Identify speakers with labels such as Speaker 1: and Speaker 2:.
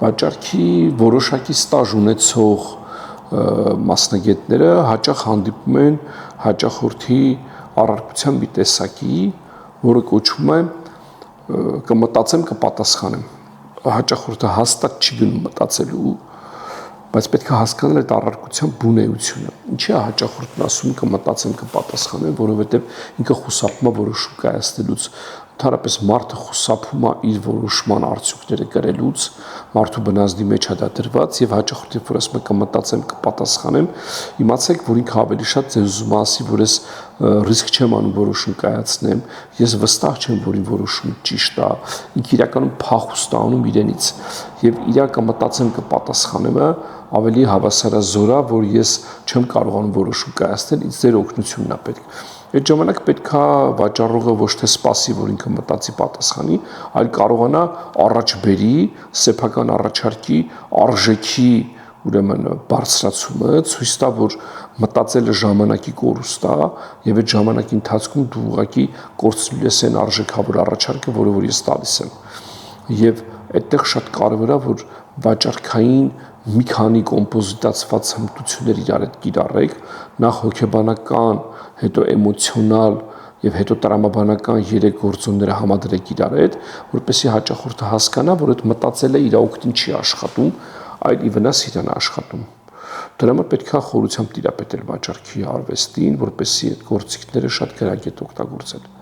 Speaker 1: վաճառքի որոշակի ստաժ ունեցող մասնագետները հաճախ հանդիպում են հաճախորդի առարկության մի տեսակի, որը կոչվում է կմտածեմ կպատասխանեմ։ Հաճախորդը հաստատ չի գնում մտածելու, բայց պետք է հասկանալ այդ առարկության բունեությունը։ Ինչի է հաճախորդն ասում կմտածեմ կպատասխանեմ, որովհետև ինքը խուսափում է որոշում կայացնելուց, ընդհանրապես մարդը խուսափում է իր որոշման արդյունքները կրելուց, մարդու բնազդի մեջ է դա դրված եւ հաճախորդը որ ասում է կմտածեմ կպատասխանեմ, իմացեք, որ ինքը ավելի շատ ձեզ ուզում է ասի, որ ես ռիսկ չեմ անում որոշում կայացնեմ, ես վստահ չեմ, որ իմ որոշումը ճիշտ է, ինքը իրականում փախուստ է անում իրենից եւ իրա կմտածեմ կպատասխանեմը ավելի հավասարազոր է, որ ես չեմ կարողանում որոշում կայացնել, ինձ ձեր օգնությունն է պետք։ Այդ ժամանակ պետք է վաճառողը ոչ թե սպասի, որ ինքը մտածի պատասխանի, այլ կարողանա առաջ բերի սեփական առաջարկի արժեքի ուրեմն բարձրացումը, ցույց տա, որ մտածելը ժամանակի կորուստ է եւ այդ ժամանակի ընթացքում դու ուղղակի կորցնելու ես այն արժեքավոր առաջարկը, որը որ ես տալիս եմ։ Եվ այդտեղ շատ կարևոր է, որ վաճառքային մի քանի կոմպոզիտացված հմտություններ իրար հետ կիրառեք, նախ հոգեբանական, հետո էմոցիոնալ եւ հետո տրամաբանական 3 գործոնները համադրեք իրար հետ, որպեսզի հաճախորդը հասկանա, որ այդ մտածելը իր օգտին չի աշխատում, այլ ի վնաս իրան աշխատում։ Դրա համար պետք է խորությամբ տիրապետել վաճառքի արվեստին, որպեսզի այդ գործիքները շատ գրագետ օգտագործել։